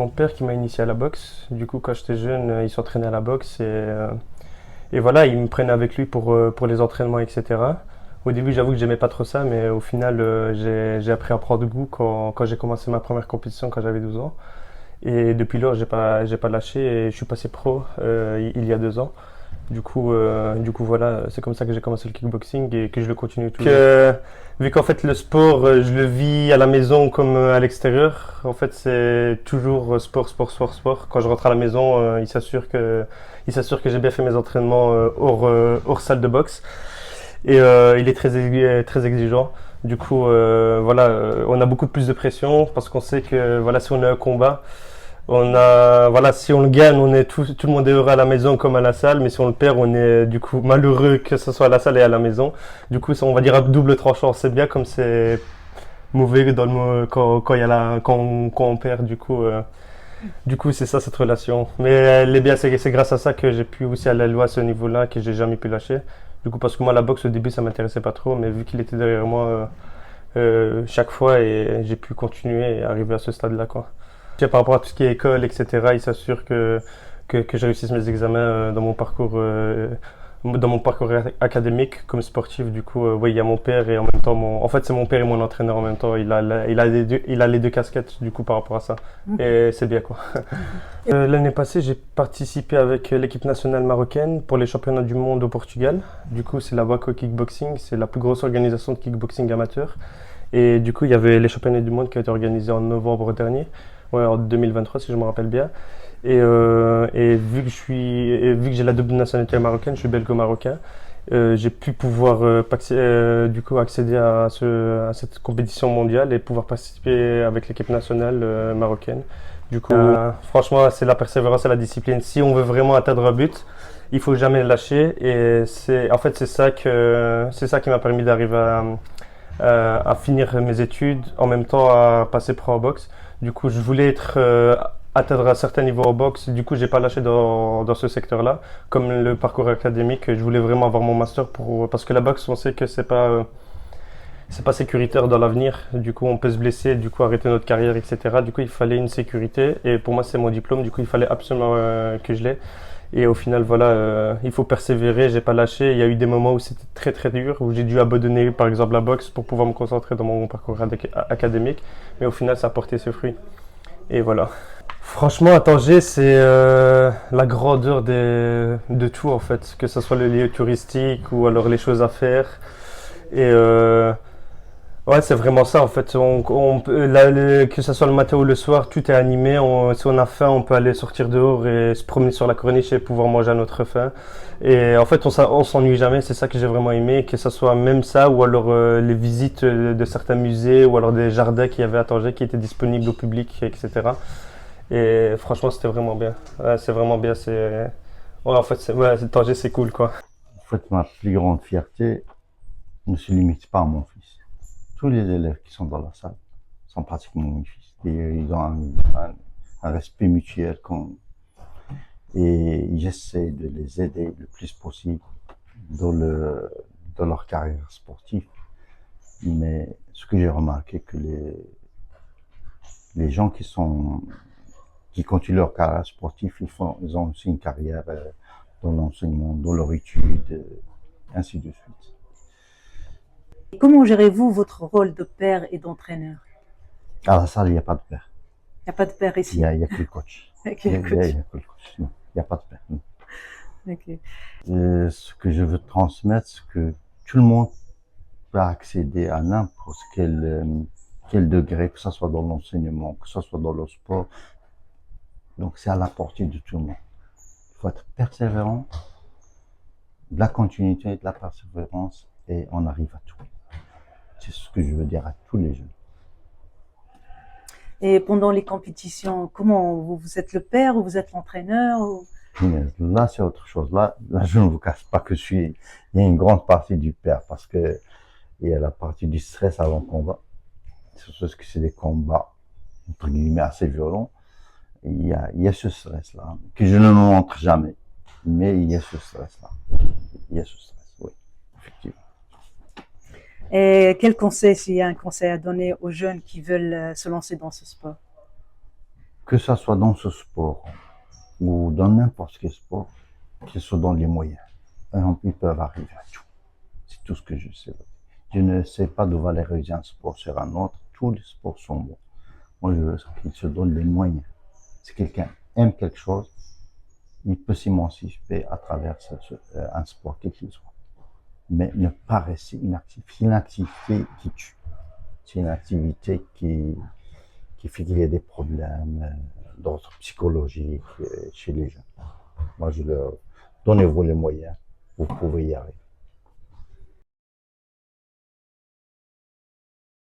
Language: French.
Mon père qui m'a initié à la boxe. Du coup, quand j'étais jeune, il s'entraînait à la boxe et voilà, il me prenait avec lui pour les entraînements, etc. Au début, j'avoue que j'aimais pas trop ça, mais au final, j'ai appris à prendre goût quand j'ai commencé ma première compétition quand j'avais 12 ans. Et depuis lors, j'ai pas lâché et je suis passé pro il y a 2 ans. Du coup, voilà, c'est comme ça que j'ai commencé le kickboxing et que je le continue toujours. Vu qu'en fait le sport, je le vis à la maison comme à l'extérieur. En fait, c'est toujours sport, sport, sport, sport. Quand je rentre à la maison, il s'assure que j'ai bien fait mes entraînements hors salle de boxe. Et il est très exigeant. Du coup, voilà, on a beaucoup plus de pression parce qu'on sait que voilà, si on a un combat, voilà, si on le gagne, tout le monde est heureux à la maison comme à la salle, mais si on le perd, on est du coup malheureux que ce soit à la salle et à la maison. Du coup, on va dire à double tranchant. C'est bien comme c'est mauvais quand il y a quand on perd. Du coup, c'est ça cette relation. Mais elle est bien, c'est grâce à ça que j'ai pu aussi aller loin à ce niveau-là, que j'ai jamais pu lâcher. Du coup, parce que moi, la boxe au début, ça m'intéressait pas trop, mais vu qu'il était derrière moi chaque fois, et j'ai pu continuer et arriver à ce stade-là, quoi. Par rapport à tout ce qui est école, etc., il s'assure que je réussisse mes examens dans mon parcours académique comme sportif. Du coup, oui, il y a mon père et en même temps, en fait, c'est mon père et mon entraîneur en même temps. Il a les deux casquettes, du coup, par rapport à ça. Et c'est bien, quoi. L'année passée, j'ai participé avec l'équipe nationale marocaine pour les championnats du monde au Portugal. Du coup, c'est la WACO Kickboxing, c'est la plus grosse organisation de kickboxing amateur. Et du coup, il y avait les championnats du monde qui ont été organisés en novembre dernier, ouais, en 2023 si je me rappelle bien. Et vu que j'ai la double nationalité marocaine, je suis belgo-marocain, j'ai pu pouvoir du coup accéder à cette compétition mondiale et pouvoir participer avec l'équipe nationale marocaine. Du coup, franchement, c'est la persévérance et la discipline. Si on veut vraiment atteindre un but, il faut jamais lâcher. Et en fait, c'est ça qui m'a permis d'arriver à finir mes études, en même temps à passer pro en boxe. Du coup, je voulais atteindre un certain niveau en boxe. Du coup, j'ai pas lâché dans ce secteur-là. Comme le parcours académique, je voulais vraiment avoir mon master parce que la boxe, on sait que c'est pas sécuritaire dans l'avenir. Du coup, on peut se blesser, du coup, arrêter notre carrière, etc. Du coup, il fallait une sécurité. Et pour moi, c'est mon diplôme. Du coup, il fallait absolument que je l'ai. Et au final, voilà, il faut persévérer, j'ai pas lâché. Il y a eu des moments où c'était très très dur, où j'ai dû abandonner par exemple la boxe pour pouvoir me concentrer dans mon parcours académique. Mais au final, ça a porté ses fruits. Et voilà. Franchement, à Tanger, c'est la grandeur de tout en fait, que ce soit le lieu touristique ou alors les choses à faire. Et ouais, c'est vraiment ça en fait. Que ce soit le matin ou le soir, tout est animé. Si on a faim, on peut aller sortir dehors et se promener sur la corniche et pouvoir manger à notre faim. Et en fait, on s'ennuie jamais. C'est ça que j'ai vraiment aimé, que ce soit même ça ou alors les visites de certains musées ou alors des jardins qu'il y avait à Tanger qui étaient disponibles au public, etc. Et franchement, c'était vraiment bien. Ouais, c'est vraiment bien. Ouais, en fait, Tanger, c'est cool quoi. En fait, ma plus grande fierté ne se limite pas à mon fils. Tous les élèves qui sont dans la salle sont pratiquement mes fils. Et ils ont un respect mutuel et j'essaie de les aider le plus possible dans, dans leur carrière sportive. Mais ce que j'ai remarqué, que les gens qui continuent leur carrière sportive, ils ont aussi une carrière dans l'enseignement, dans leur étude, ainsi de suite. Comment gérez-vous votre rôle de père et d'entraîneur? À la salle, il n'y a pas de père. Il n'y a pas de père Il ici. n'y a, y a que le coach. Ok, Il y a, y a- coach. y a que le coach. Non, il n'y a pas de père. Non. Ok. Ce que je veux transmettre, c'est que tout le monde peut accéder à n'importe quel degré, que ce soit dans l'enseignement, que ce soit dans le sport. Donc, c'est à la portée de tout le monde. Il faut être persévérant, de la continuité, de la persévérance, et on arrive à tout. C'est ce que je veux dire à tous les jeunes. Et pendant les compétitions, comment vous êtes le père ou vous êtes l'entraîneur ou... Mais là, c'est autre chose. Là, je ne vous cache pas que il y a une grande partie du père parce que il y a la partie du stress avant combat. Surtout que c'est des combats, entre guillemets, assez violents. Et il y a ce stress-là, que je ne me montre jamais. Mais il y a ce stress-là. Il y a ce stress, oui, effectivement. Et quel conseil, s'il y a un conseil à donner aux jeunes qui veulent se lancer dans ce sport? que ça soit dans ce sport ou dans n'importe quel sport, qu'ils se donnent les moyens. Ils peuvent arriver à tout. C'est tout ce que je sais. Je ne sais pas de valoriser un sport sur un autre. Tous les sports sont bons. Moi, je veux qu'ils se donnent les moyens. Si quelqu'un aime quelque chose, il peut s'émanciper à travers un sport, quel qu'il soit. Mais ne pas rester inactif. C'est une activité qui tue. C'est une activité qui fait qu'il y a des problèmes d'ordre psychologique chez les gens. Moi, je leur donnez-vous les moyens, vous pouvez y arriver.